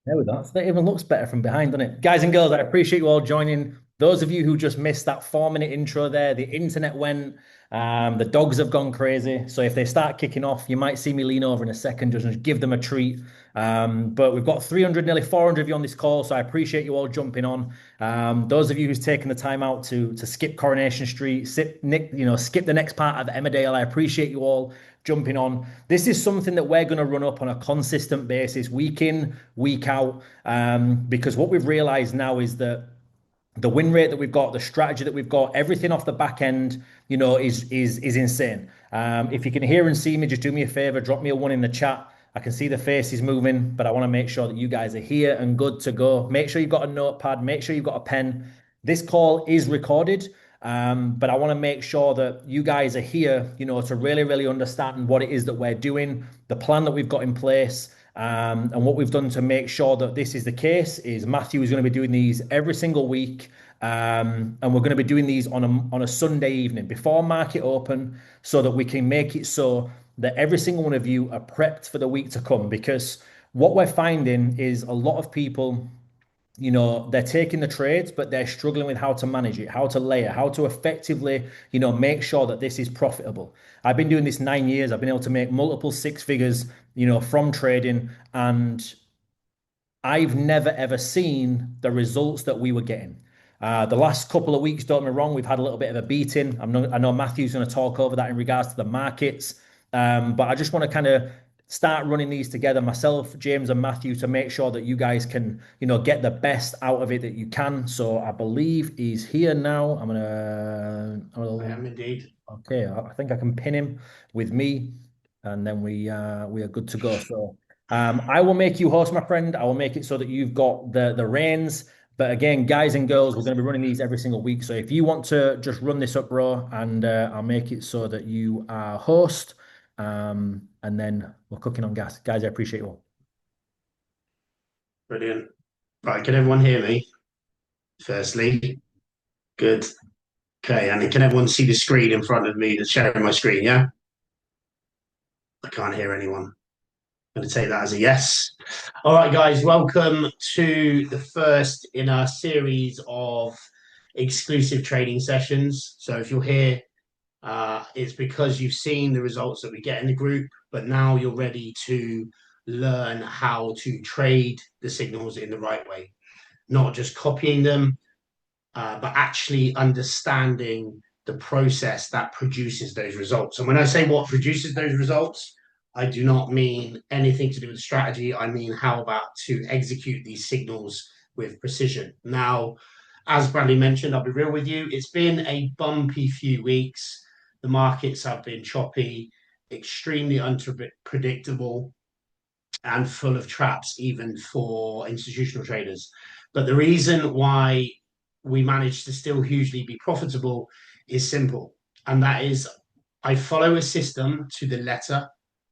There we go. That even looks better from behind, doesn't it? Guys and girls, I appreciate you all joining. Those of you who just missed that 4 minute intro there, the internet went, the dogs have gone crazy. So if they start kicking off, you might see me lean over in a second, just give them a treat. But we've got 300, nearly 400 of you on this call, so I appreciate you all jumping on. Those of you who's taken the time out to skip Coronation Street, skip the next part of Emmerdale, I appreciate you all jumping on. This is something that we're going to run up on a consistent basis, week in, week out, because what we've realized now is that the win rate that we've got, the strategy that we've got, everything off the back end, is insane. If you can hear and see me, just do me a favor, drop me a one in the chat. I can see the faces moving, but I want to make sure that you guys are here and good to go. Make sure you've got a notepad, make sure you've got a pen. This call is recorded, but I want to make sure that you guys are here, to really, really understand what it is that we're doing, the plan that we've got in place. And what we've done to make sure that this is the case is Matthew is going to be doing these every single week. And we're going to be doing these on a Sunday evening before market open so that we can make it so that every single one of you are prepped for the week to come. Because what we're finding is a lot of people, they're taking the trades, but they're struggling with how to manage it, how to layer, how to effectively, make sure that this is profitable. I've been doing this 9 years. I've been able to make multiple six figures, from trading, and I've never ever seen the results that we were getting. The last couple of weeks, don't get me wrong, we've had a little bit of a beating. I know Matthew's going to talk over that in regards to the markets, but I just want to kind of start running these together, myself, James, and Matthew, to make sure that you guys can, get the best out of it that you can. So I believe he's here now. I am indeed. Okay, I think I can pin him with me, and then we are good to go. So I will make you host, my friend. I will make it so that you've got the reins. But again, guys and girls, we're going to be running these every single week. So if you want to just run this up, bro, and I'll make it so that you are host, and then we're cooking on gas, guys. I appreciate you all. Brilliant. Right, can everyone hear me? Firstly, good. Okay, and can everyone see the screen in front of me that's sharing my screen? Yeah, I can't hear anyone. I'm going to take that as a yes. All right, guys, welcome to the first in our series of exclusive trading sessions. So if you're here, it's because you've seen the results that we get in the group, but now you're ready to learn how to trade the signals in the right way, not just copying them, but actually understanding the process that produces those results. And when I say what produces those results, I do not mean anything to do with strategy. I mean how about to execute these signals with precision. Now, as Bradley mentioned, I'll be real with you. It's been a bumpy few weeks. The markets have been choppy, extremely unpredictable, and full of traps, even for institutional traders. But the reason why we managed to still hugely be profitable is simple. And that is I follow a system to the letter.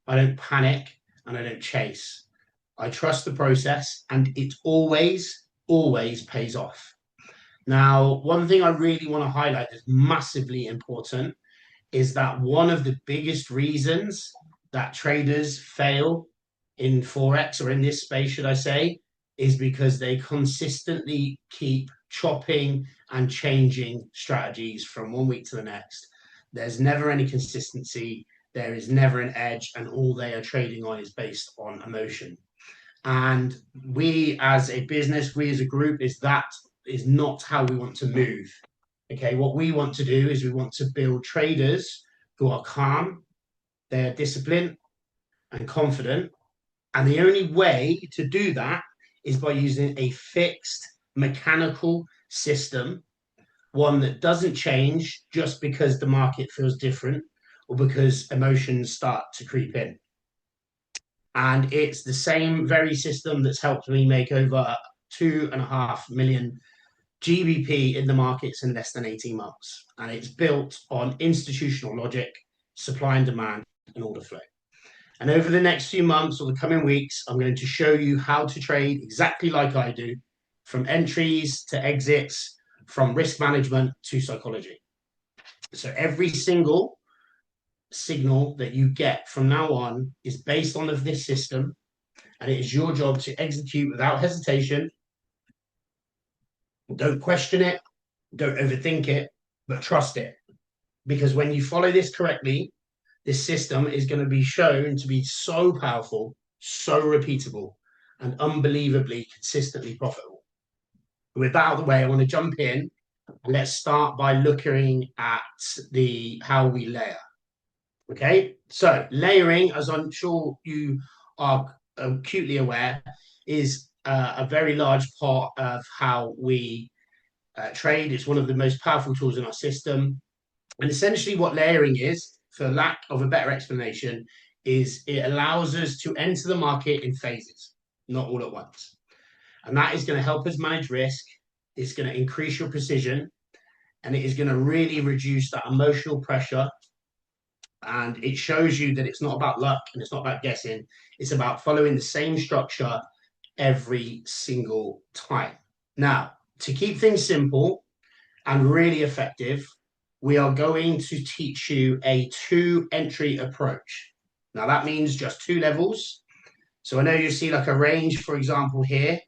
I don't panic and I don't chase. I trust the process and it always, always pays off. Now, one thing I really want to highlight that's massively important is that one of the biggest reasons that traders fail in Forex or in this space, should I say, is because they consistently keep chopping and changing strategies from one week to the next. There's never any consistency. There is never an edge, and all they are trading on is based on emotion. And we as a business, we as a group, that is not how we want to move. Okay, what we want to do is we want to build traders who are calm, they're disciplined and confident. And the only way to do that is by using a fixed mechanical system, one that doesn't change just because the market feels different or because emotions start to creep in. And it's the same very system that's helped me make over 2.5 million GBP in the markets in less than 18 months. And it's built on institutional logic, supply and demand, and order flow. And over the next few months or the coming weeks, I'm going to show you how to trade exactly like I do, from entries to exits, from risk management to psychology. So every single signal that you get from now on is based on this system, and it is your job to execute without hesitation. Don't question it, don't overthink it, but trust it. Because when you follow this correctly, this system is going to be shown to be so powerful, so repeatable, and unbelievably consistently profitable. With that out of the way, I want to jump in and let's start by looking at how we layer. Okay, so layering, as I'm sure you are acutely aware, is a very large part of how we trade. It's one of the most powerful tools in our system. And essentially, what layering is, for lack of a better explanation, is it allows us to enter the market in phases, not all at once. And that is going to help us manage risk. It's going to increase your precision, and it is going to really reduce that emotional pressure. And it shows you that it's not about luck and it's not about guessing. It's about following the same structure every single time. Now, to keep things simple and really effective, we are going to teach you a 2-entry approach. Now, that means just 2 levels. So I know you see like a range, for example, here.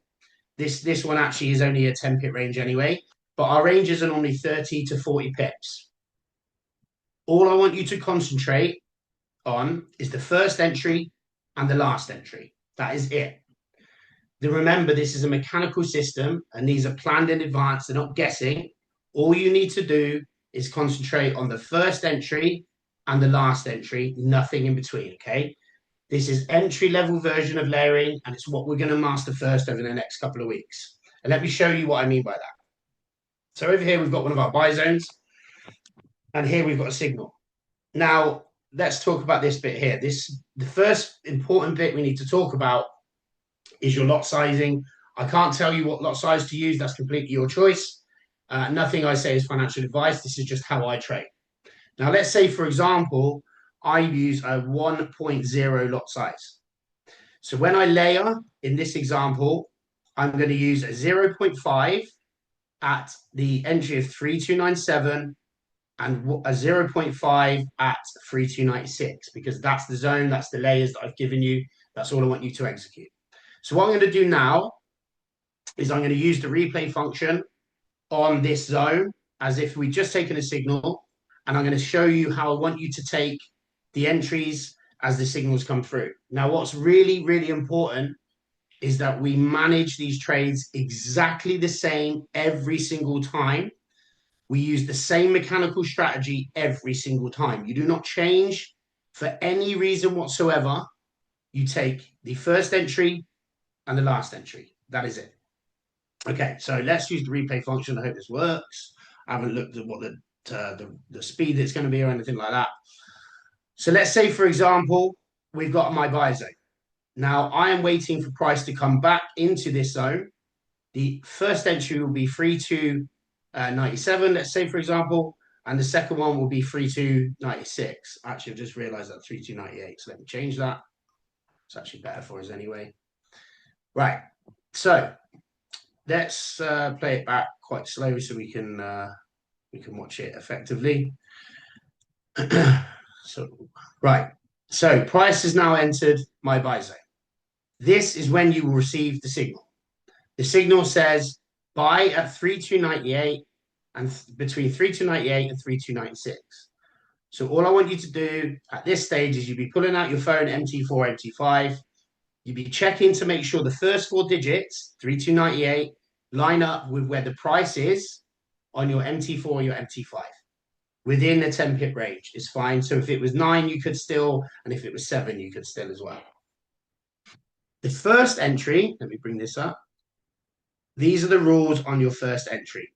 This one actually is only a 10 pip range anyway, but our ranges are only 30 to 40 pips. All I want you to concentrate on is the first entry and the last entry. That is it. Remember, this is a mechanical system and these are planned in advance. They're not guessing. All you need to do is concentrate on the first entry and the last entry, nothing in between, okay? This is entry-level version of layering, and it's what we're going to master first over the next couple of weeks. And let me show you what I mean by that. So over here, we've got one of our buy zones, and here we've got a signal. Now, let's talk about this bit here. The first important bit we need to talk about is your lot sizing. I can't tell you what lot size to use. That's completely your choice. Nothing I say is financial advice. This is just how I trade. Now, let's say, for example, I use a 1.0 lot size. So when I layer in this example, I'm going to use a 0.5 at the entry of 3297 and a 0.5 at 3296, because that's the zone, that's the layers that I've given you. That's all I want you to execute. So what I'm going to do now is I'm going to use the replay function on this zone as if we just taken a signal, and I'm going to show you how I want you to take the entries as the signals come through. Now, what's really, really important is that we manage these trades exactly the same every single time. We use the same mechanical strategy every single time. You do not change for any reason whatsoever. You take the first entry and the last entry. That is it. Okay, so let's use the replay function. I hope this works. I haven't looked at what the speed it's going to be or anything like that. So let's say, for example, we've got my buy zone. Now, I am waiting for price to come back into this zone. The first entry will be 3297, let's say, for example, and the second one will be 3296. Actually, I've just realized that 3298, so let me change that. It's actually better for us anyway. Right, so let's play it back quite slow so we can watch it effectively. So price has now entered my buy zone. This is when you will receive the signal. The signal says buy at 3298 and between 3298 and 3296. So all I want you to do at this stage is you'll be pulling out your phone, MT4, MT5. You'll be checking to make sure the first 4 digits, 3298, line up with where the price is on your MT4 or your MT5. Within the 10 pip range is fine. So if it was 9, you could still, and if it was 7, you could still as well. The first entry, let me bring this up. These are the rules on your first entry.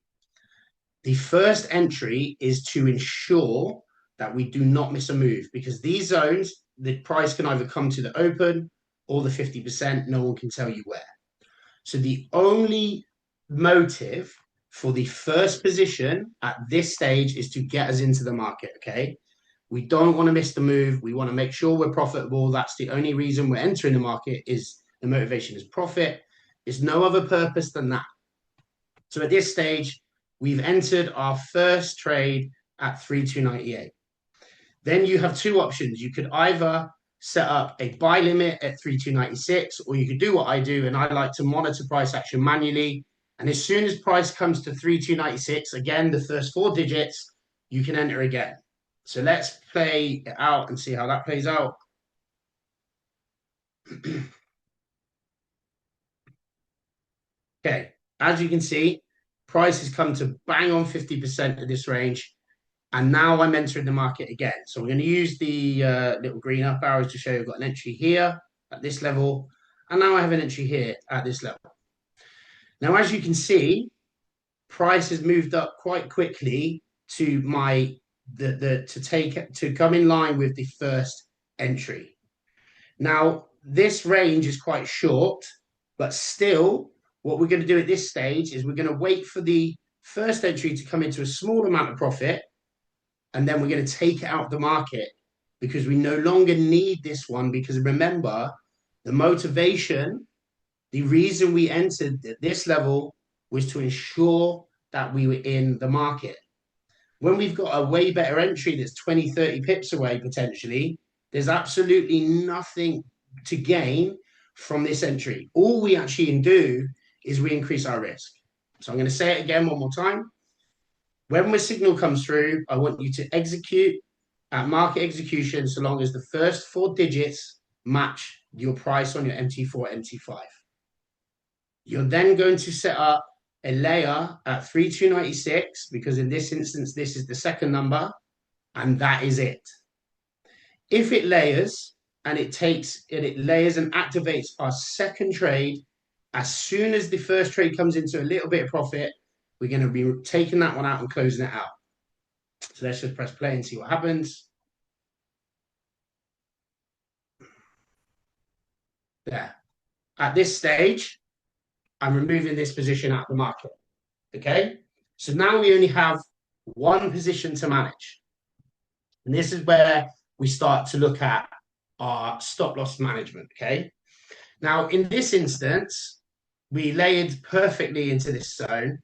The first entry is to ensure that we do not miss a move, because these zones, the price can either come to the open or the 50%. No one can tell you where. So the only motive for the first position at this stage is to get us into the market, okay? We don't want to miss the move. We want to make sure we're profitable. That's the only reason we're entering the market, is the motivation is profit. There's no other purpose than that. So at this stage, we've entered our first trade at 3298. Then you have 2 options. You could either set up a buy limit at 3296, or you could do what I do, and I like to monitor price action manually. And as soon as price comes to 3296, again, the first four digits, you can enter again. So let's play it out and see how that plays out. Okay, as you can see, price has come to bang on 50% of this range. And now I'm entering the market again. So we're going to use the little green up arrows to show you I've got an entry here at this level. And now I have an entry here at this level. Now, as you can see, price has moved up quite quickly to to come in line with the first entry. Now, this range is quite short, but still, what we're going to do at this stage is we're going to wait for the first entry to come into a small amount of profit, and then we're going to take it out of the market because we no longer need this one. Because remember, the motivation, the reason we entered at this level was to ensure that we were in the market. When we've got a way better entry that's 20, 30 pips away potentially, there's absolutely nothing to gain from this entry. All we actually do is we increase our risk. So I'm going to say it again one more time. When my signal comes through, I want you to execute at market execution so long as the first four digits match your price on your MT4, MT5. You're then going to set up a layer at 3296 because in this instance, this is the second number, and that is it. If it layers and it layers and activates our second trade, as soon as the first trade comes into a little bit of profit, we're going to be taking that one out and closing it out. So let's just press play and see what happens. There. At this stage, I'm removing this position out of the market. Okay. So now we only have one position to manage. And this is where we start to look at our stop loss management. Okay. Now, in this instance, we layered perfectly into this zone,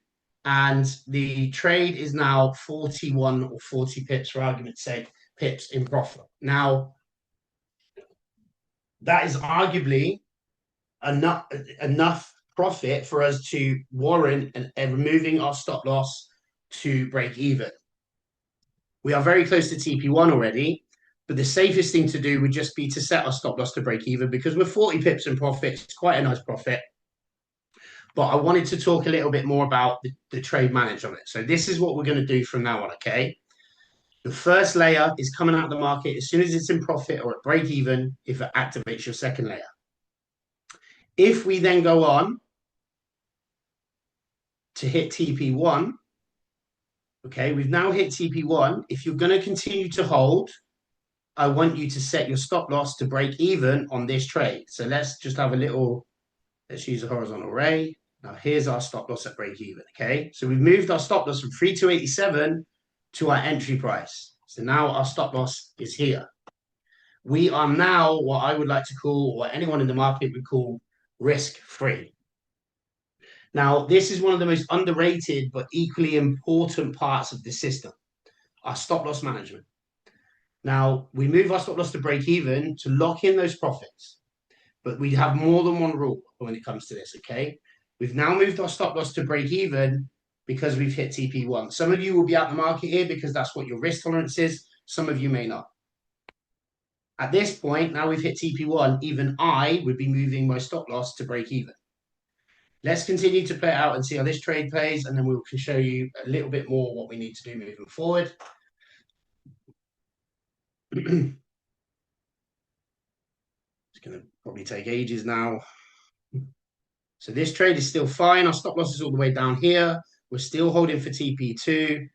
and the trade is now 41 or 40 pips, for argument's sake, pips in profit. Now, that is arguably enough profit for us to warrant removing our stop loss to break even. We are very close to TP1 already, but the safest thing to do would just be to set our stop loss to break even because we're 40 pips in profit. It's quite a nice profit. But I wanted to talk a little bit more about the trade management. So this is what we're going to do from now on, okay? The first layer is coming out of the market as soon as it's in profit or at break even if it activates your second layer. If we then go on to hit TP1, okay, we've now hit TP1. If you're going to continue to hold, I want you to set your stop loss to break even on this trade. So let's just have a little, let's use a horizontal ray. Now here's our stop loss at break even, okay? So we've moved our stop loss from 3287 to our entry price. So now our stop loss is here. We are now what I would like to call, or what anyone in the market would call, risk-free. Now, this is one of the most underrated but equally important parts of the system, our stop loss management. Now, we move our stop loss to break even to lock in those profits, but we have more than one rule when it comes to this, okay? We've now moved our stop loss to break even because we've hit TP1. Some of you will be out the market here because that's what your risk tolerance is. Some of you may not. At this point, now we've hit TP1, even I would be moving my stop loss to break even. Let's continue to play it out and see how this trade plays, and then we can show you a little bit more what we need to do moving forward. It's going to probably take ages now. So this trade is still fine. Our stop loss is all the way down here. We're still holding for TP2.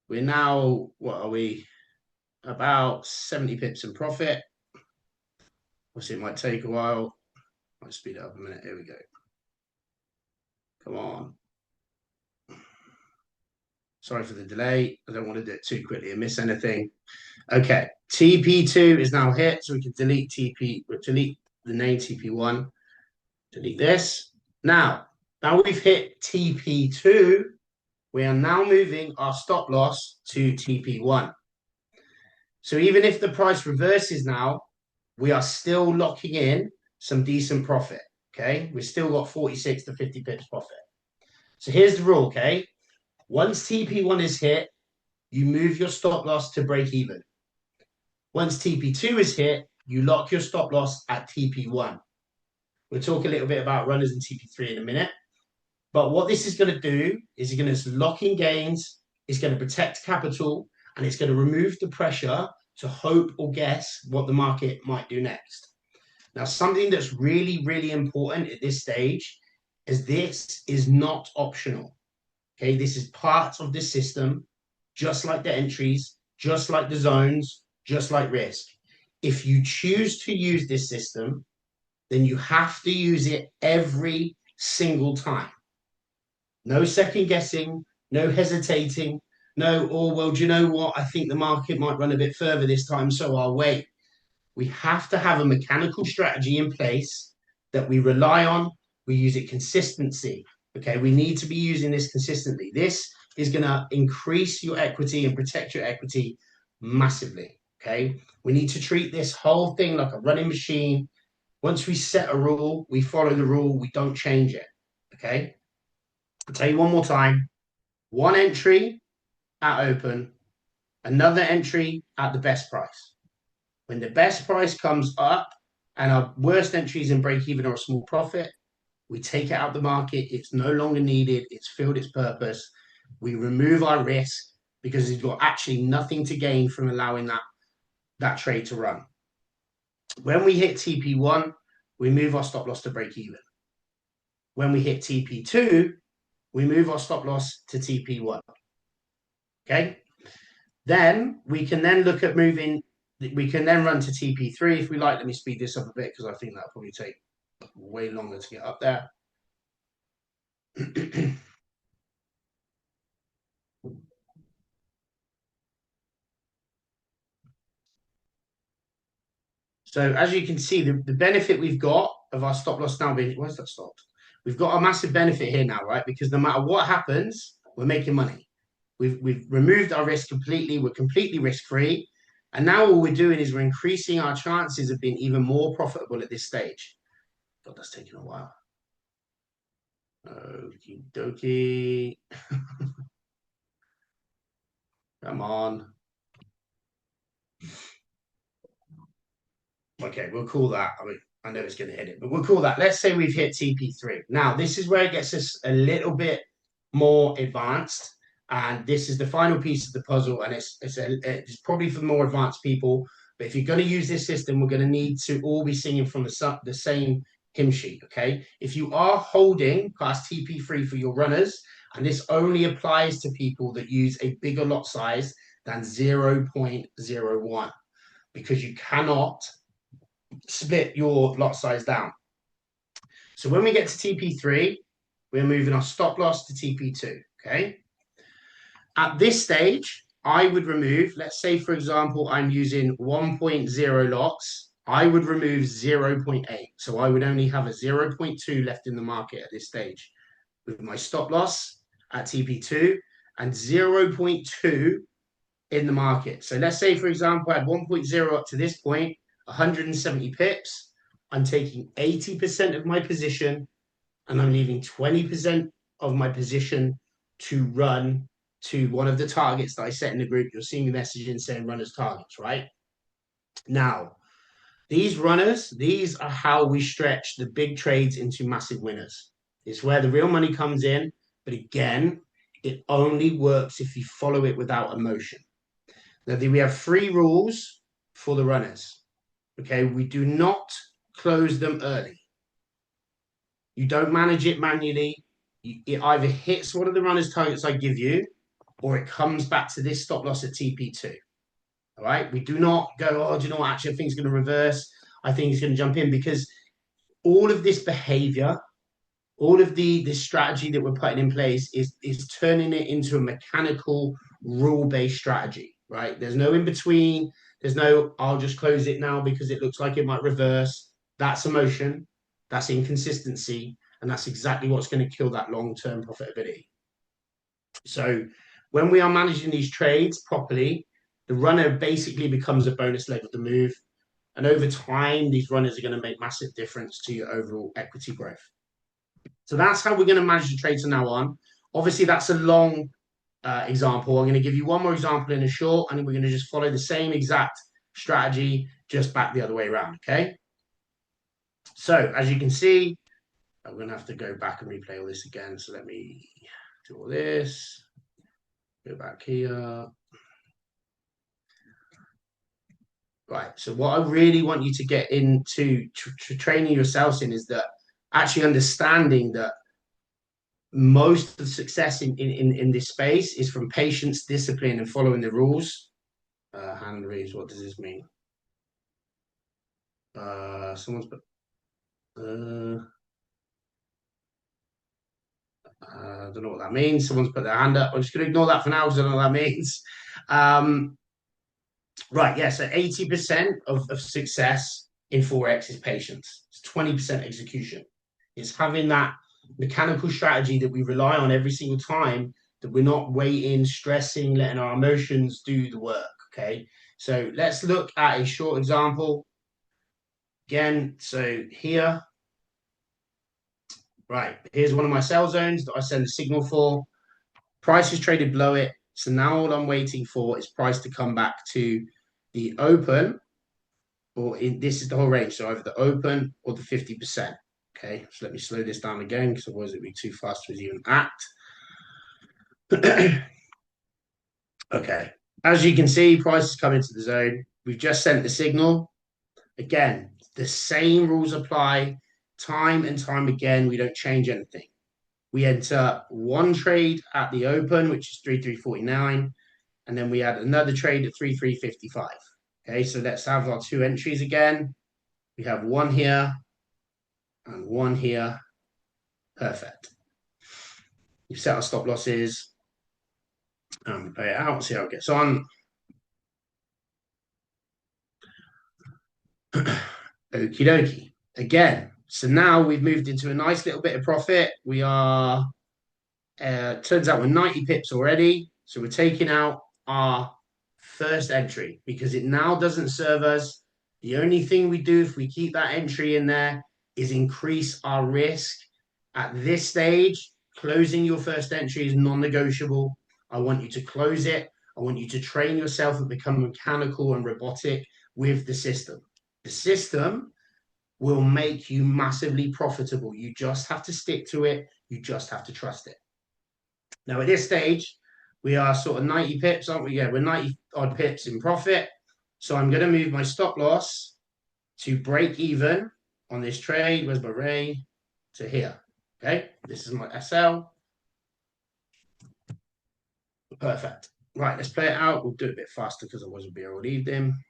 We're now, what are we? About 70 pips in profit. Obviously, it might take a while. I'll speed it up a minute. Here we go. Come on. Sorry for the delay. I don't want to do it too quickly and miss anything. Okay, TP2 is now hit, so we can delete delete the name TP1. Delete this. Now we've hit TP2, we are now moving our stop loss to TP1. So even if the price reverses now, we are still locking in some decent profit. Okay, we've still got 46 to 50 pips profit. So here's the rule. Okay, once TP1 is hit, you move your stop loss to break even. Once TP2 is hit, you lock your stop loss at TP1. We'll talk a little bit about runners and TP3 in a minute. But what this is going to do is it's going to lock in gains, it's going to protect capital, and it's going to remove the pressure to hope or guess what the market might do next. Now, something that's really, really important at this stage is this is not optional. Okay, this is part of the system, just like the entries, just like the zones, just like risk. If you choose to use this system, then you have to use it every single time. No second guessing, no hesitating, no, oh, well, do you know what? I think the market might run a bit further this time, so I'll wait. We have to have a mechanical strategy in place that we rely on. We use it consistency. Okay, we need to be using this consistently. This is going to increase your equity and protect your equity massively. Okay, we need to treat this whole thing like a running machine. Once we set a rule, we follow the rule, we don't change it. Okay, I'll tell you one more time. One entry at open, another entry at the best price. When the best price comes up and our worst entries in break even or a small profit, we take it out the market. It's no longer needed. It's filled its purpose. We remove our risk because we've got actually nothing to gain from allowing that trade to run. When we hit TP1, we move our stop loss to break even. When we hit TP2, we move our stop loss to TP1. Okay. Then we can then look at moving. We can then run to TP3 if we like. Let me speed this up a bit because I think that'll probably take way longer to get up there. So as you can see, the benefit we've got of our stop loss now being, where's that stopped? We've got a massive benefit here now, right? Because no matter what happens, we're making money. We've removed our risk completely. We're completely risk-free. And now all we're doing is we're increasing our chances of being even more profitable at this stage. God, that's taking a while. Okie dokie. Come on. Okay, we'll call that. I mean, I know it's going to hit it, but we'll call that. Let's say we've hit TP3. Now, this is where it gets us a little bit more advanced. And this is the final piece of the puzzle. And it's probably for more advanced people. But if you're going to use this system, we're going to need to all be singing from the same hymn sheet. Okay. If you are holding past TP3 for your runners, and this only applies to people that use a bigger lot size than 0.01, because you cannot split your lot size down. So when we get to TP3, we're moving our stop loss to TP2, okay? At this stage, I would remove, let's say, for example, I'm using 1.0 lots, I would remove 0.8. So I would only have a 0.2 left in the market at this stage with my stop loss at TP2 and 0.2 in the market. So let's say, for example, I had 1.0 up to this point, 170 pips. I'm taking 80% of my position and I'm leaving 20% of my position to run to one of the targets that I set in the group. You'll see me messaging saying runners targets, right? Now, these runners, these are how we stretch the big trades into massive winners. It's where the real money comes in. But again, it only works if you follow it without emotion. Now, we have 3 rules for the runners. Okay, we do not close them early. You don't manage it manually. It either hits one of the runners' targets I give you, or it comes back to this stop loss at TP2. All right, we do not go, oh, do you know what? Actually, I think it's going to reverse. I think it's going to jump in, because all of this behavior, all of the strategy that we're putting in place is turning it into a mechanical, rule-based strategy, right? There's no in between. There's no, I'll just close it now because it looks like it might reverse. That's emotion. That's inconsistency. And that's exactly what's going to kill that long-term profitability. So when we are managing these trades properly, the runner basically becomes a bonus leg of the move. And over time, these runners are going to make massive difference to your overall equity growth. So that's how we're going to manage the trades from now on. Obviously, that's a long example. I'm going to give you one more example in a short, and then we're going to just follow the same exact strategy, just back the other way around, okay? So as you can see, I'm going to have to go back and replay all this again. So let me do all this, go back here. Right, so what I really want you to get into training yourselves in is that actually understanding that most of the success in this space is from patience, discipline, and following the rules. Hand raise, what does this mean? Someone's put, I don't know what that means. Someone's put their hand up. I'm just going to ignore that for now because I don't know what that means. Right, yeah, so 80% of success in Forex is patience. It's 20% execution. It's having that mechanical strategy that we rely on every single time, that we're not waiting, stressing, letting our emotions do the work, okay? So let's look at a short example. Again, so here, right, here's one of my sell zones that I send a signal for. Price is traded below it. So now all I'm waiting for is price to come back to the open, or this is the whole range. So either the open or the 50%. Okay, so let me slow this down again because otherwise it'd be too fast to even act. Okay, as you can see, price has come into the zone. We've just sent the signal. Again, the same rules apply time and time again. We don't change anything. We enter one trade at the open, which is 3349, and then we add another trade at 3355. Okay, so let's have our two entries again. We have one here and one here. Perfect. We've set our stop losses and we pay it out, see how it gets on. Okie dokie. Again, so now we've moved into a nice little bit of profit. We are, turns out we're 90 pips already. So we're taking out our first entry because it now doesn't serve us. The only thing we do if we keep that entry in there is increase our risk. At this stage, closing your first entry is non-negotiable. I want you to close it. I want you to train yourself and become mechanical and robotic with the system. The system will make you massively profitable. You just have to stick to it. You just have to trust it. Now, at this stage, we are sort of 90 pips, aren't we? Yeah, we're 90 odd pips in profit. So I'm going to move my stop loss to break even on this trade. Where's my Ray? To here. Okay, this is my SL. Perfect. Right, let's play it out. We'll do it a bit faster because otherwise we'll be able to leave them.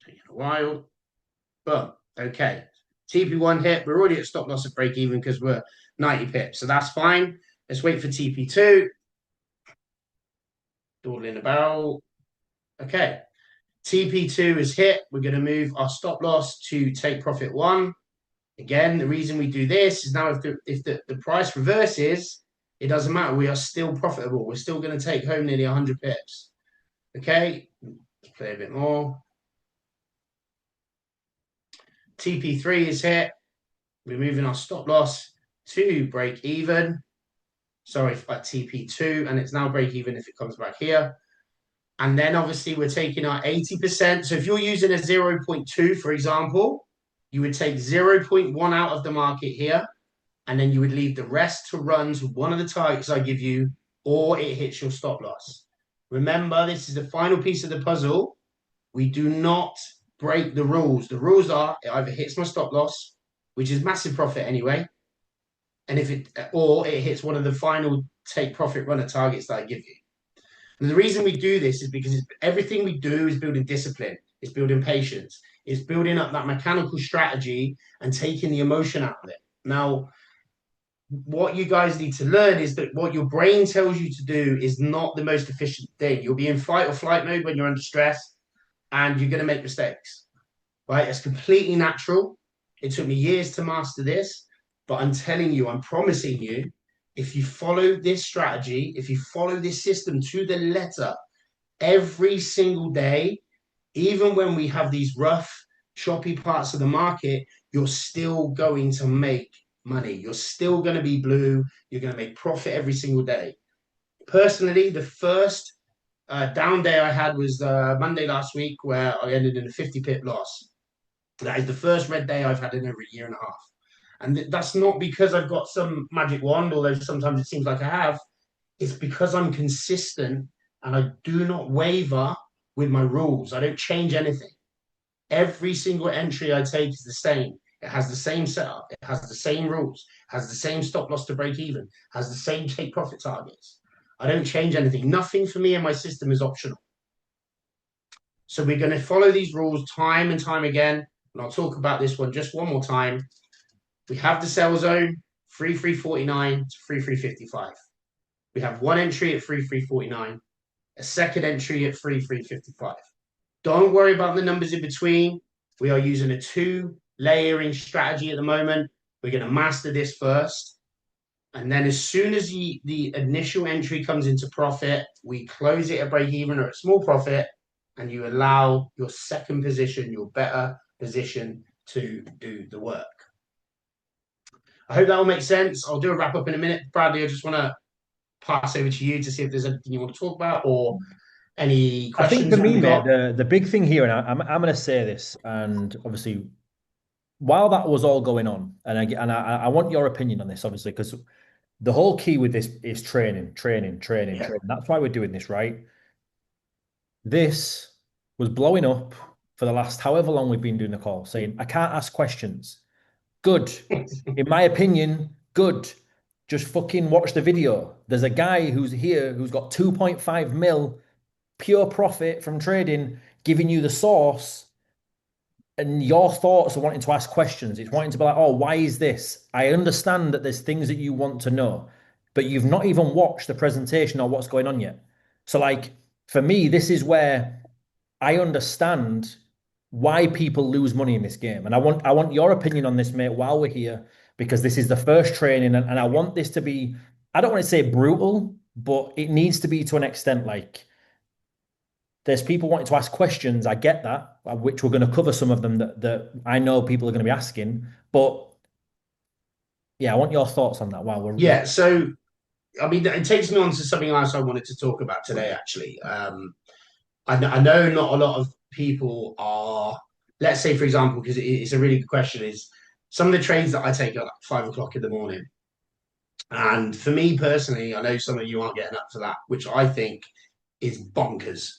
Taking a while. Boom. Okay. TP1 hit. We're already at stop loss at break even because we're 90 pips. So that's fine. Let's wait for TP2. Dawdling about. Okay. TP2 is hit. We're going to move our stop loss to take profit one. Again, the reason we do this is now if the price reverses, it doesn't matter. We are still profitable. We're still going to take home nearly 100 pips. Okay. Let's play a bit more. TP3 is hit. We're moving our stop loss to break even. Sorry, at TP2, and it's now break even if it comes back here. And then obviously we're taking our 80%. So if you're using a 0.2, for example, you would take 0.1 out of the market here, and then you would leave the rest to run to one of the targets I give you, or it hits your stop loss. Remember, this is the final piece of the puzzle. We do not break the rules. The rules are it either hits my stop loss, which is massive profit anyway, and or it hits one of the final take profit runner targets that I give you. And the reason we do this is because everything we do is building discipline, it's building patience, it's building up that mechanical strategy and taking the emotion out of it. Now, what you guys need to learn is that what your brain tells you to do is not the most efficient thing. You'll be in fight or flight mode when you're under stress, and you're going to make mistakes, right? It's completely natural. It took me years to master this, but I'm telling you, I'm promising you, if you follow this strategy, if you follow this system to the letter every single day, even when we have these rough, choppy parts of the market, you're still going to make money. You're still going to be blue. You're going to make profit every single day. Personally, the first down day I had was Monday last week, where I ended in a 50 pip loss. That is the first red day I've had in over a year and a half. And that's not because I've got some magic wand, although sometimes it seems like I have. It's because I'm consistent and I do not waver with my rules. I don't change anything. Every single entry I take is the same. It has the same setup. It has the same rules. Has the same stop loss to break even. Has the same take profit targets. I don't change anything. Nothing for me in my system is optional. So we're going to follow these rules time and time again. And I'll talk about this one just one more time. We have the sell zone, 3349 to 3355. We have one entry at 3349, a second entry at 3355. Don't worry about the numbers in between. We are using a two layering strategy at the moment. We're going to master this first. And then as soon as the initial entry comes into profit, we close it at break even or at small profit, and you allow your second position, your better position, to do the work. I hope that all makes sense. I'll do a wrap up in a minute. Bradley, I just want to pass over to you to see if there's anything you want to talk about or any I think questions for that me, we mate, got. the big thing here, and I'm going to say this, and obviously, while that was all going on, and I want your opinion on this, obviously, because the whole key with this is training, training, training, Yeah. training. That's why we're doing this, right? This was blowing up for the last however long we've been doing the call, saying, I can't ask questions. Good. In my opinion, good. Just fucking watch the video. There's a guy who's here who's got 2.5 mil pure profit from trading, giving you the source, and your thoughts are wanting to ask questions. It's wanting to be like, oh, why is this? I understand that there's things that you want to know, but you've not even watched the presentation or what's going on yet. So, like, for me, this is where I understand why people lose money in this game. And I want your opinion on this, mate, while we're here, because this is the first training, and I want this to be, I don't want to say brutal, but it needs to be to an extent like there's people wanting to ask questions. I get that, which we're going to cover some of them that I know people are going to be asking. But yeah, I want your thoughts on that while we're Yeah. So, I mean, it takes me on to something else I wanted to talk about today, actually. I know not a lot of people are, let's say, for example, because it's a really good question, is some of the trades that I take are like 5 o'clock in the morning. And for me personally, I know some of you aren't getting up for that, which I think is bonkers,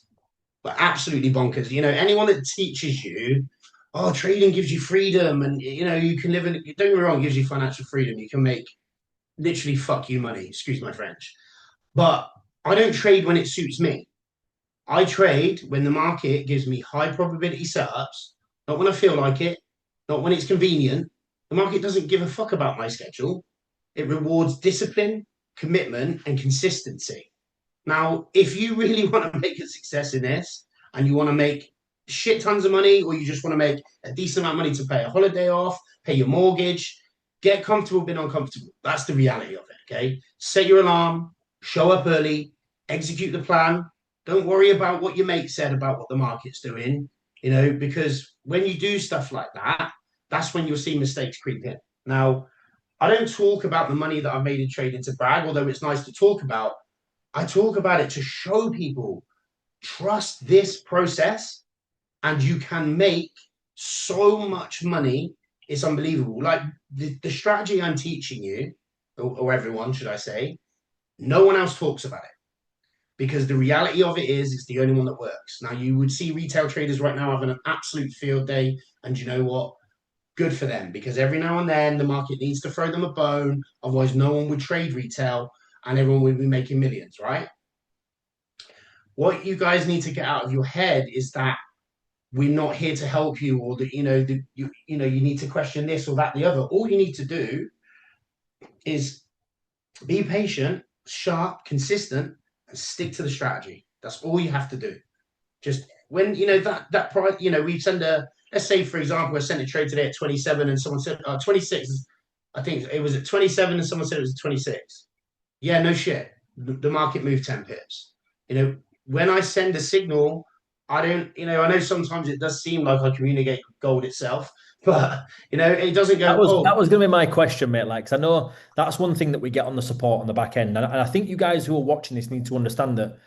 but absolutely bonkers. You know, anyone that teaches you, oh, trading gives you freedom and, you know, you can live in, don't get me wrong, it gives you financial freedom. You can make literally fuck you money, excuse my French. But I don't trade when it suits me. I trade when the market gives me high probability setups, not when I feel like it, not when it's convenient. The market doesn't give a fuck about my schedule. It rewards discipline, commitment, and consistency. Now, if you really want to make a success in this and you want to make shit tons of money, or you just want to make a decent amount of money to pay a holiday off, pay your mortgage, get comfortable being uncomfortable. That's the reality of it. Okay. Set your alarm, show up early, execute the plan. Don't worry about what your mate said about what the market's doing, you know, because when you do stuff like that, that's when you'll see mistakes creep in. Now, I don't talk about the money that I've made in trading to brag, although it's nice to talk about. I talk about it to show people trust this process and you can make so much money. It's unbelievable. Like the strategy I'm teaching you, or everyone, should I say, no one else talks about it because the reality of it is it's the only one that works. Now, you would see retail traders right now having an absolute field day. And you know what? Good for them because every now and then the market needs to throw them a bone. Otherwise, no one would trade retail and everyone would be making millions, right? What you guys need to get out of your head is that we're not here to help you, or that you need to question this or that, the other. All you need to do is be patient, sharp, consistent, and stick to the strategy. That's all you have to do. Just when that price, we send a, let's say for example, I sent a trade today at 27, and someone said 26. I think it was at 27, and someone said it was at 26. Yeah, no shit. The market moved 10 pips. You know, when I send a signal, I don't, I know sometimes it does seem like I communicate with gold itself, but, it doesn't That go, was oh, that was going to be my question, mate. Like, 'cause I know that's one thing that we get on the support on the back end, and I think you guys who are watching this need to understand that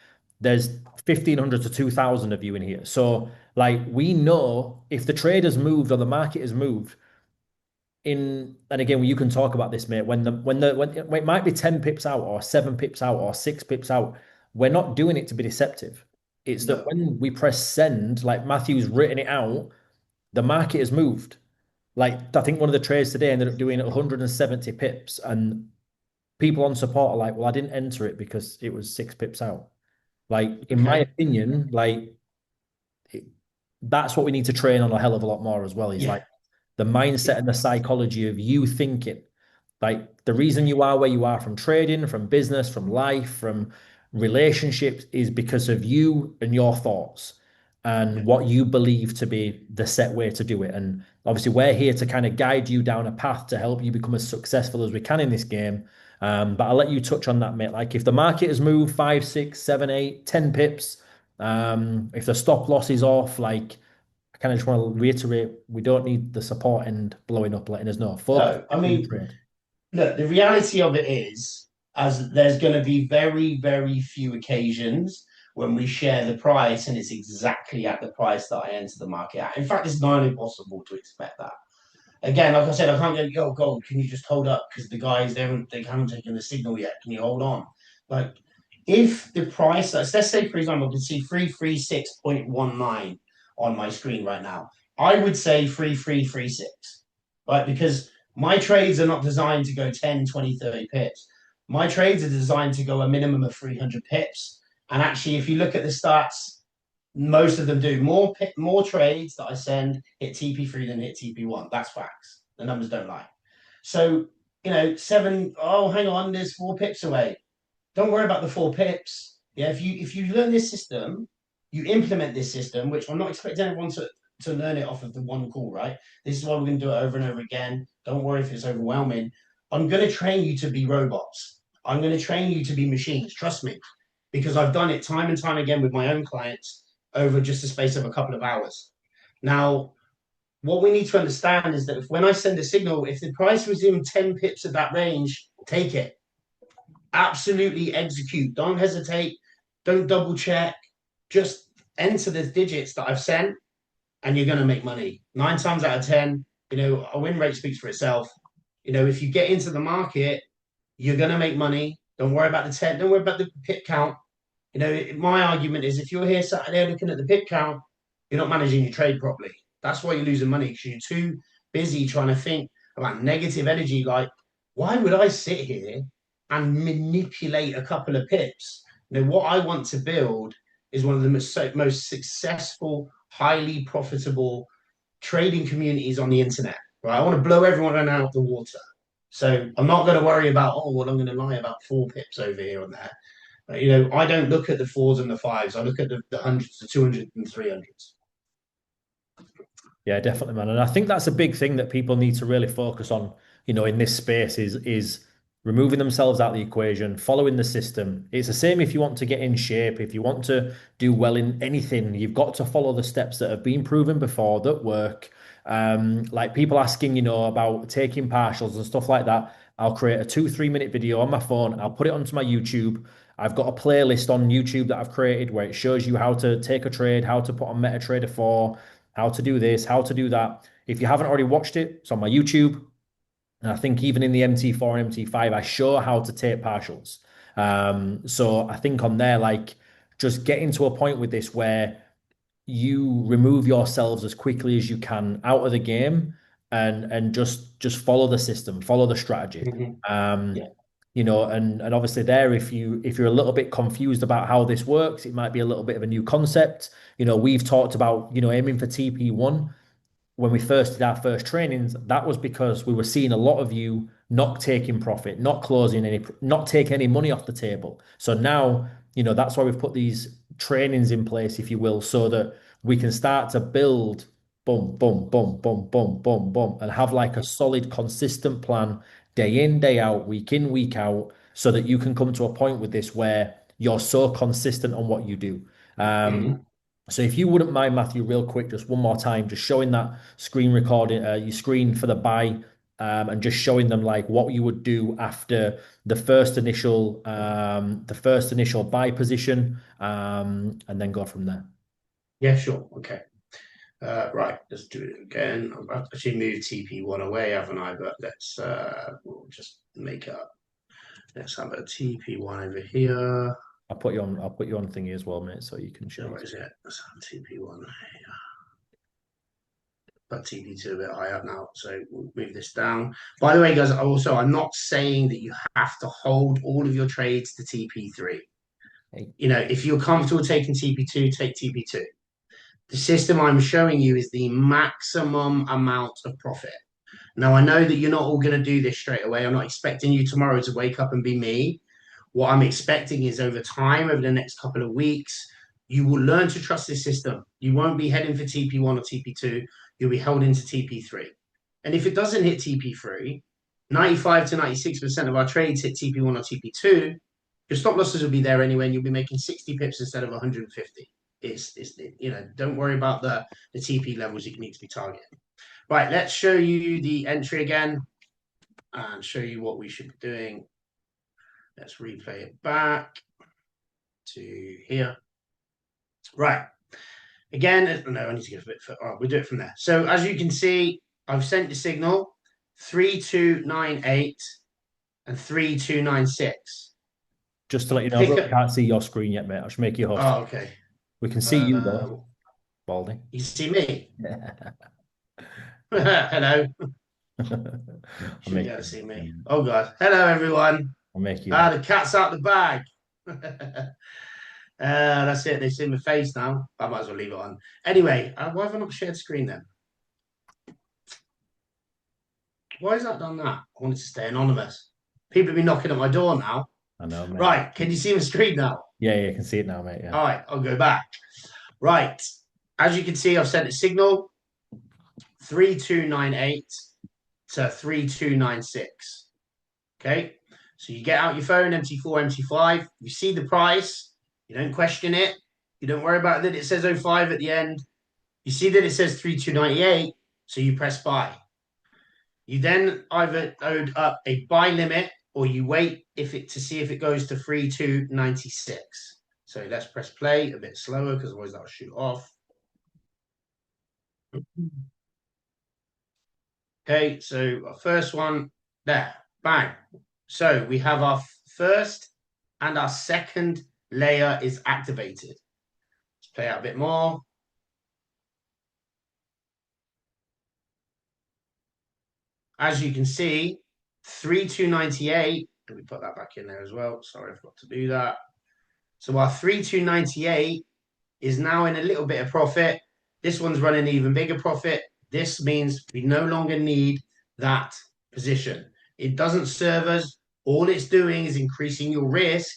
there's 1,500 to 2,000 of you in here. So, like, we know if the trade has moved or the market has moved and again, you can talk about this, mate. When it might be 10 pips out or 7 pips out or 6 pips out, we're not doing it to be deceptive. It's that no, when we press send, like Matthew's written it out, the market has moved. Like I think one of the trades today ended up doing 170 pips, and people on support are like, "Well, I didn't enter it because it was 6 pips out." Like in my okay. opinion, like it, that's what we need to train on a hell of a lot more as well. Is Yeah, like the mindset and the psychology of you thinking. Like the reason you are where you are from trading, from business, from life, from relationships is because of you and your thoughts and yeah. what you believe to be the set way to do it. And obviously, we're here to kind of guide you down a path to help you become as successful as we can in this game. But I'll let you touch on that, mate. Like if the market has moved 5, 6, 7, 8, 10 pips, if the stop loss is off, like I kind of just want to reiterate, we don't need the support end blowing up, letting us know. Focus No, I on the mean, trade. look, the reality of it is, as there's going to be very, very few occasions when we share the price and it's exactly at the price that I enter the market at. In fact, it's not impossible to expect that. Again, like I said, I can't go, yo, gold, can you just hold up? Because the guys, they haven't taken the signal yet. Can you hold on? Like, if the price, let's say, for example, I can see 336.19 on my screen right now. I would say 3336, right? Because my trades are not designed to go 10, 20, 30 pips. My trades are designed to go a minimum of 300 pips. And actually, if you look at the stats, most of them do more trades that I send hit TP3 than hit TP1. That's facts. The numbers don't lie. So, seven, oh, hang on, there's 4 pips away. Don't worry about the 4 pips. Yeah, if you learn this system, you implement this system, which I'm not expecting everyone to learn it off of the one call, right? This is why we're going to do it over and over again. Don't worry if it's overwhelming. I'm going to train you to be robots. I'm going to train you to be machines. Trust me, because I've done it time and time again with my own clients over just the space of a couple of hours. Now, what we need to understand is that if when I send a signal, if the price was in 10 pips at that range, take it. Absolutely execute. Don't hesitate. Don't double check. Just enter the digits that I've sent and you're going to make money. 9 times out of 10, a win rate speaks for itself. If you get into the market, you're going to make money. Don't worry about the 10. Don't worry about the pip count. My argument is if you're here Saturday looking at the pip count, you're not managing your trade properly. That's why you're losing money because you're too busy trying to think about negative energy. Like, why would I sit here and manipulate a couple of pips? What I want to build is one of the most successful, highly profitable trading communities on the internet. Right? I want to blow everyone out of the water. So I'm not going to worry about, oh, well, I'm going to lie about 4 pips over here and there. I don't look at the fours and the fives. I look at the hundreds, the 200s and 300s. Yeah, definitely, man. And I think that's a big thing that people need to really focus on, in this space is removing themselves out of the equation, following the system. It's the same if you want to get in shape, if you want to do well in anything, you've got to follow the steps that have been proven before that work. Like people asking, about taking partials and stuff like that. I'll create a 2, 3 minute video on my phone. I'll put it onto my YouTube. I've got a playlist on YouTube that I've created where it shows you how to take a trade, how to put on MetaTrader 4, how to do this, how to do that. If you haven't already watched it, it's on my YouTube. And I think even in the MT4 and MT5, I show how to take partials. So I think on there, like just getting to a point with this where you remove yourselves as quickly as you can out of the game and just follow the system, follow the strategy. Mm-hmm. Um, Yeah. and obviously there, if you're a little bit confused about how this works, it might be a little bit of a new concept. We've talked about, aiming for TP1 when we first did our first trainings. That was because we were seeing a lot of you not taking profit, not taking any money off the table. So now, that's why we've put these trainings in place, if you will, so that we can start to build boom, boom, boom, boom, boom, boom, boom, and have like a solid, consistent plan day in, day out, week in, week out. so that you can come to a point with this where you're so consistent on what you do. Um, Mhm. so if you wouldn't mind, Matthew, real quick, just one more time, just showing that screen recording, your screen for the buy, and just showing them like what you would do after the first initial buy position, and then go from there. Yeah, sure. Okay. Right, let's do it again. I've actually moved TP1 away, haven't I? But we'll just make up. Let's have a TP1 over here. I'll put you on thingy as well, mate, so you can share No, your where is screen. it? Let's have TP1 here. But TP2 a bit high up now, so we'll move this down. By the way, guys, I'm not saying that you have to hold all of your trades to TP3. Hey, If you're comfortable taking TP2, take TP2. The system I'm showing you is the maximum amount of profit. Now, I know that you're not all going to do this straight away. I'm not expecting you tomorrow to wake up and be me. What I'm expecting is over time, over the next couple of weeks, you will learn to trust this system. You won't be heading for TP1 or TP2. You'll be held into TP3. And if it doesn't hit TP3, 95 to 96% of our trades hit TP1 or TP2. Your stop losses will be there anyway, and you'll be making 60 pips instead of 150. Don't worry about the TP levels you need to be targeting. Right, let's show you the entry again and show you what we should be doing. Let's replay it back to here. Right. Again, no, I need to get a bit further. We'll do it from there. So as you can see, I've sent the signal 3298 and 3296. just to let you know, Pick bro, I up. can't see your screen yet, mate. I should make you host. Oh, okay. We can see you Uh, though, Baldy. you see me? I'll Hello. Should be make able to you. see me. Oh, God. Hello, everyone. I'll make you. The cat's out the bag. That's it. They see my face now. I might as well leave it on. Anyway, why have I not shared screen then? Why has that done that? I want it to stay anonymous. People have been knocking at my door now. I know, mate. Right, can you see my screen now? Yeah, yeah, I can see it now, mate. Yeah. All right, I'll go back. Right, as you can see, I've sent a signal 3298 to 3296. Okay, so you get out your phone, MT4, MT5, you see the price, you don't question it, you don't worry about that it says '05 at the end, you see that it says 3298, so you press buy. You then either load up a buy limit or you wait to see if it goes to 3296. So let's press play a bit slower because otherwise that'll shoot off. Okay, so our first one there, bang. So we have our first and our second layer is activated. Let's play out a bit more. As you can see, 3298. Let me put that back in there as well. Sorry, I forgot to do that. So our 3298 is now in a little bit of profit. This one's running even bigger profit. This means we no longer need that position. It doesn't serve us. All it's doing is increasing your risk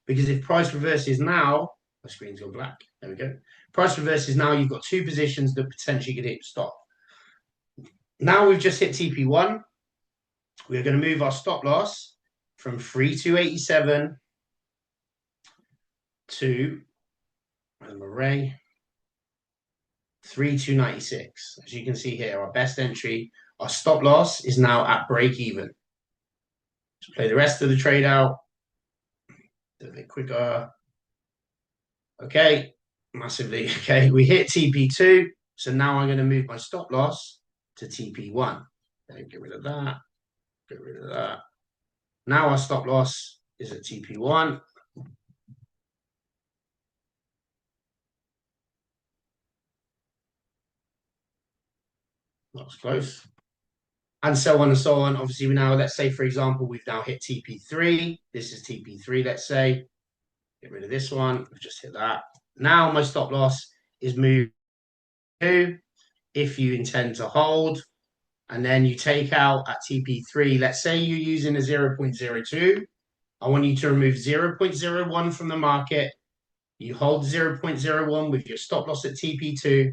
because if price reverses now, my screen's gone black. There we go. Price reverses now, you've got two positions that potentially could hit stop. Now we've just hit TP1. We're going to move our stop loss from 3287 to array 3296. As you can see here, our best entry, our stop loss is now at break even. Let's play the rest of the trade out. Do a bit quicker. Okay, massively. Okay, we hit TP2. So now I'm going to move my stop loss to TP1. Okay, get rid of that. Get rid of that. Now our stop loss is at TP1. That was close. And so on and so on. Obviously, let's say, for example, we've now hit TP3. This is TP3, let's say. Get rid of this one. We've just hit that. Now my stop loss is moved to if you intend to hold. And then you take out at TP3. Let's say you're using a 0.02. I want you to remove 0.01 from the market. You hold 0.01 with your stop loss at TP2,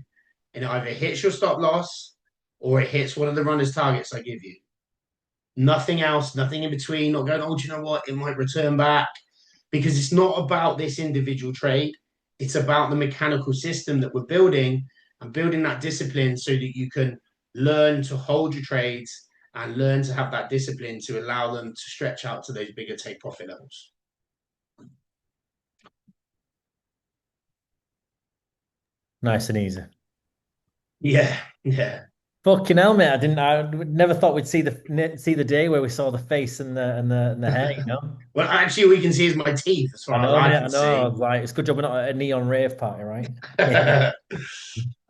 and it either hits your stop loss or it hits one of the runner's targets I give you. Nothing else, nothing in between, not going, oh, do you know what? It might return back. Because it's not about this individual trade. It's about the mechanical system that we're building and building that discipline so that you can learn to hold your trades and learn to have that discipline to allow them to stretch out to those bigger take profit levels. Nice and easy. Yeah, yeah. Fucking hell, mate! I never thought we'd see the day where we saw the face and the hair. You know. Well, actually, all we can see is my teeth as I far as know, I mate. can I know. see. Like, it's a good job we're not at a neon rave party, right? But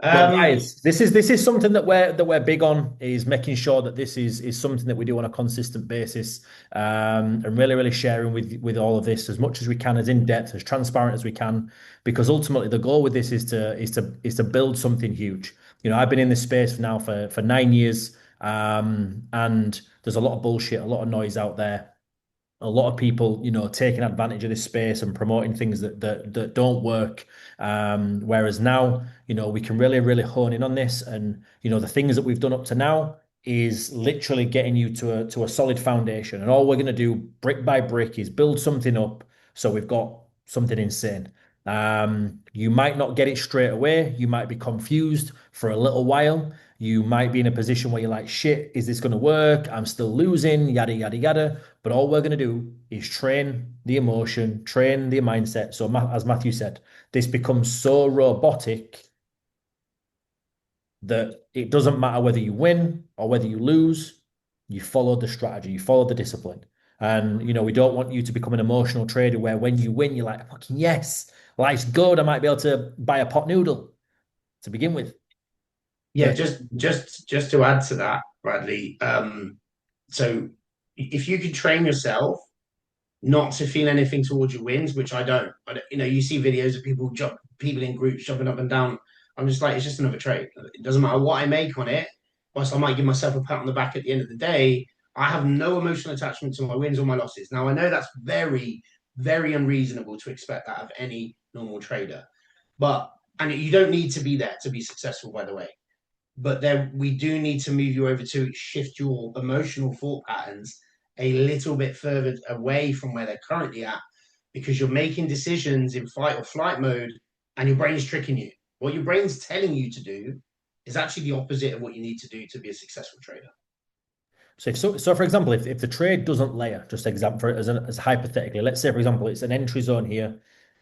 um, guys, this is something that we're big on is making sure that this is something that we do on a consistent basis, and really sharing with all of this as much as we can, as in depth, as transparent as we can, because ultimately the goal with this is to build something huge. You know, I've been in this space now for 9 years, and there's a lot of bullshit, a lot of noise out there, a lot of people, taking advantage of this space and promoting things that don't work. Whereas now, we can really hone in on this, and the things that we've done up to now is literally getting you to a solid foundation. And all we're going to do brick by brick is build something up so we've got something insane. You might not get it straight away. You might be confused for a little while. You might be in a position where you're like, shit, is this going to work? I'm still losing, yada, yada, yada. But all we're going to do is train the emotion, train the mindset. So, as Matthew said, this becomes so robotic that it doesn't matter whether you win or whether you lose, you follow the strategy, you follow the discipline. And, we don't want you to become an emotional trader where when you win, you're like, fucking yes, life's good. I might be able to buy a pot noodle to begin with. yeah, But just to add to that, Bradley. So if you can train yourself not to feel anything towards your wins, which you see videos of people in groups jumping up and down. I'm just like, it's just another trade. It doesn't matter what I make on it. Whilst I might give myself a pat on the back at the end of the day, I have no emotional attachment to my wins or my losses. Now, I know that's very unreasonable to expect that of any normal trader, and you don't need to be there to be successful, by the way. But then we do need to move you over to shift your emotional thought patterns a little bit further away from where they're currently at, because you're making decisions in fight or flight mode and your brain's tricking you. What your brain's telling you to do is actually the opposite of what you need to do to be a successful trader. so for example, if the trade doesn't layer, just example for as hypothetically, let's say for example it's an entry zone here,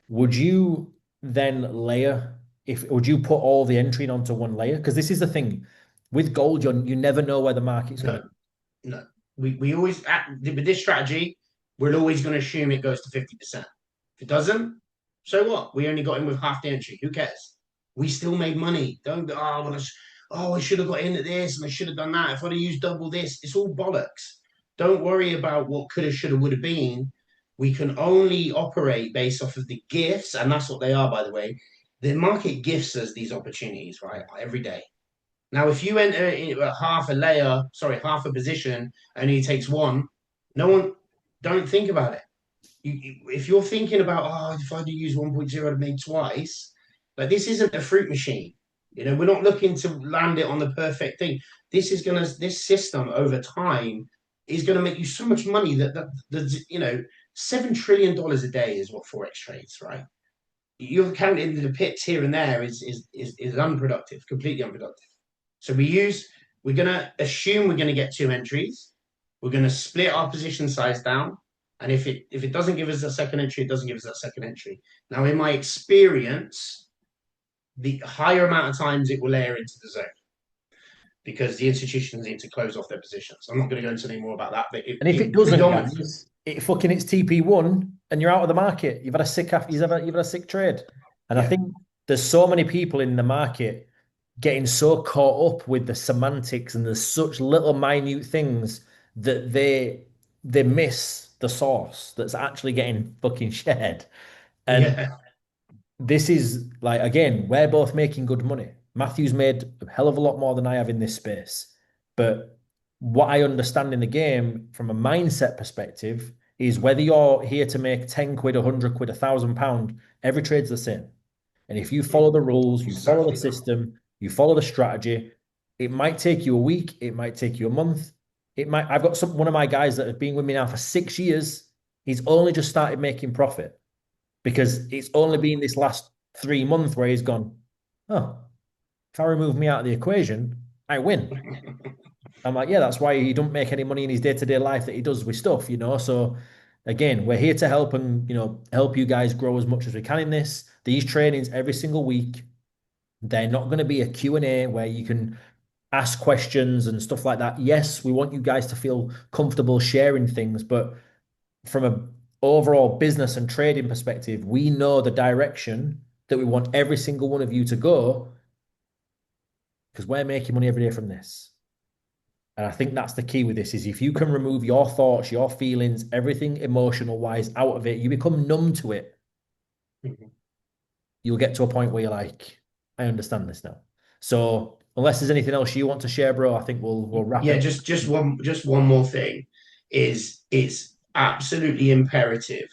would you then layer? If would you put all the entry in onto one layer? Because this is the thing with gold, you never know where the market's going to. No, no. We always, with this strategy, we're always going to assume it goes to 50%. If it doesn't, so what? We only got in with half the entry. Who cares? We still made money. Don't go, I should have got in at this and I should have done that. If I'd have used double this, it's all bollocks. Don't worry about what could have, should have, would have been. We can only operate based off of the gifts, and that's what they are, by the way. The market gifts us these opportunities, right? Every day. Now, if you enter half a layer, sorry, half a position, and he takes one, no one, don't think about it. If you're thinking about, if I do use 1.0, I'd make twice, like this isn't a fruit machine. We're not looking to land it on the perfect thing. This system over time is gonna make you so much money that $7 trillion a day is what Forex trades, right? You're counting the pips here and there is unproductive, completely unproductive. So we're going to assume we're going to get two entries. We're going to split our position size down. And if it doesn't give us a second entry, it doesn't give us that second entry. Now, in my experience, the higher amount of times it will layer into the zone because the institutions need to close off their positions. I'm not going to go into any more about that, but And if it it doesn't, predominantly, guys, it's TP1 and you're out of the market. You've had a sick trade. And I yeah, think there's so many people in the market getting so caught up with the semantics and there's such little minute things that they miss the source that's actually getting fucking shared. And yeah, this is like, again, we're both making good money. Matthew's made a hell of a lot more than I have in this space. But what I understand in the game from a mindset perspective is whether you're here to make 10 quid, 100 quid, £1,000, every trade's the same. And if you follow the rules, you follow the exactly that. system, you follow the strategy, it might take you a week, it might take you a month, I've got one of my guys that have been with me now for 6 years. He's only just started making profit because it's only been this last 3 months where he's gone, oh, if I remove me out of the equation, I win. I'm like, yeah, that's why he don't make any money in his day-to-day life that he does with stuff, you know. So again, we're here to help and help you guys grow as much as we can in this. These trainings every single week, they're not going to be a Q&A where you can ask questions and stuff like that. Yes, we want you guys to feel comfortable sharing things, but from a overall business and trading perspective, we know the direction that we want every single one of you to go because we're making money every day from this. And I think that's the key with this is if you can remove your thoughts, your feelings, everything emotional wise out of it, you become numb to it. You'll get to a point where you're like, I understand this now. So unless there's anything else you want to share, bro, I think we'll wrap it Yeah, up. just one more thing is it's absolutely imperative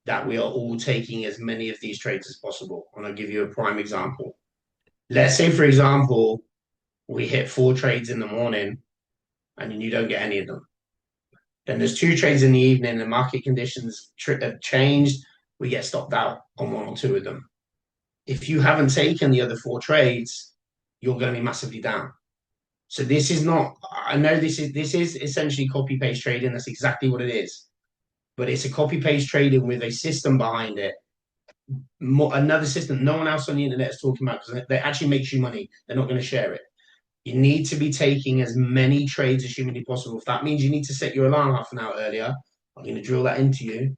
that we are all taking as many of these trades as possible. And I'll give you a prime example. Let's say, for example, we hit 4 trades in the morning and you don't get any of them. Then there's 2 trades in the evening, the market conditions have changed. We get stopped out on 1 or 2 of them. If you haven't taken the other 4 trades, you're going to be massively down. So this is not. I know this is essentially copy paste trading. That's exactly what it is. But it's a copy paste trading with a system behind it. Another system no one else on the internet is talking about because they actually makes you money. They're not going to share it. You need to be taking as many trades as humanly possible. If that means you need to set your alarm half an hour earlier, I'm going to drill that into you.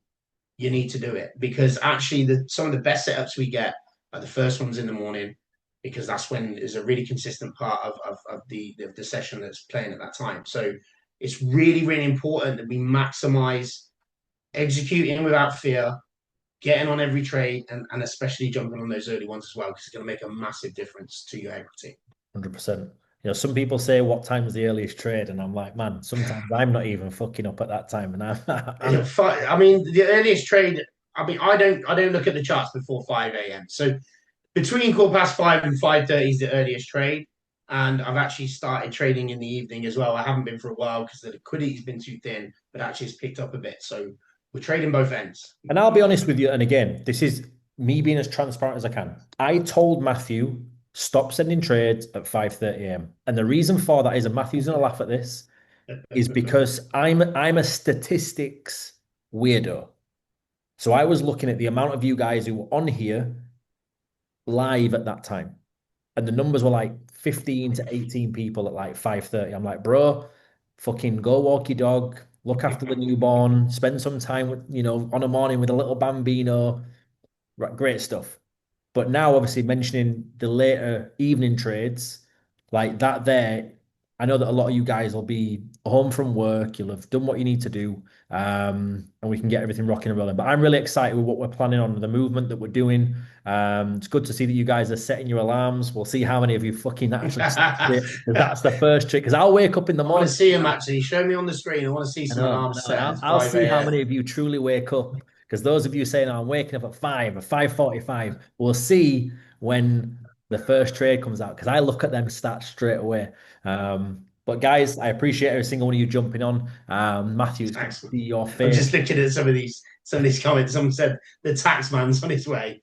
You need to do it because actually, some of the best setups we get are the first ones in the morning because that's when is a really consistent part of the session that's playing at that time. So it's really, really important that we maximize executing without fear, getting on every trade, and especially jumping on those early ones as well because it's going to make a massive difference to your equity. 100%. Some people say what time is the earliest trade, and I'm like, man, sometimes I'm not even fucking up at that time, and I'm I mean, the earliest trade. I mean, I don't look at the charts before 5 a.m. So between 5:15 and 5:30 is the earliest trade. And I've actually started trading in the evening as well. I haven't been for a while because the liquidity's been too thin, but actually it's picked up a bit. So we're trading both ends. and I'll be honest with you. And again, this is me being as transparent as I can. I told Matthew stop sending trades at 5:30 a.m. And the reason for that is, and Matthew's gonna laugh at this, is because I'm a statistics weirdo. So I was looking at the amount of you guys who were on here live at that time. And the numbers were like 15 to 18 people at like 5:30. I'm like, bro, fucking go walk your dog, look after the newborn, spend some time with, on a morning with a little bambino. Right, great stuff. But now, obviously, mentioning the later evening trades, like that, there, I know that a lot of you guys will be home from work. You'll have done what you need to do, and we can get everything rocking and rolling. But I'm really excited with what we're planning on, the movement that we're doing. It's good to see that you guys are setting your alarms. We'll see how many of you fucking actually set it, because that's the first trick. Because I'll wake up in the I want to morning. see them actually. Show me on the screen. I want to see I some know, alarms and set I'll, at I'll 5 see how a.m. many of you truly wake up. Because those of you saying, "Oh, I'm waking up at 5 or 5:45, we'll see when the first trade comes out. Because I look at them stats straight away. But guys, I appreciate every single one of you jumping on. Matthew, it's good to Tax. see your I'm face. just looking at some of these comments. Someone said the tax man's on his way.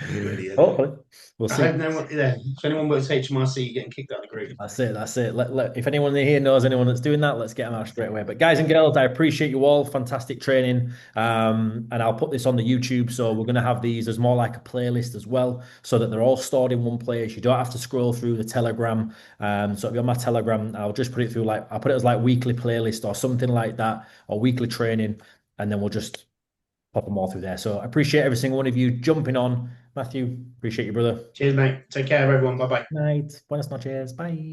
Brilliant. Hopefully, we'll I see. hope no one. Yeah, if anyone works HMRC, you're getting kicked out of the group. That's it. That's it. If anyone here knows anyone that's doing that, let's get them out straight away. But guys and girls, I appreciate you all. Fantastic training. And I'll put this on the YouTube. So we're going to have these as more like a playlist as well, so that they're all stored in one place. You don't have to scroll through the Telegram. So if you're on my Telegram, I'll just put it through I'll put it as like weekly playlist or something like that, or weekly training, and then we'll just pop them all through there. So I appreciate every single one of you jumping on. Matthew, appreciate you, brother. Cheers, mate. Take care, everyone. Bye bye. Night. Buenas noches. Bye.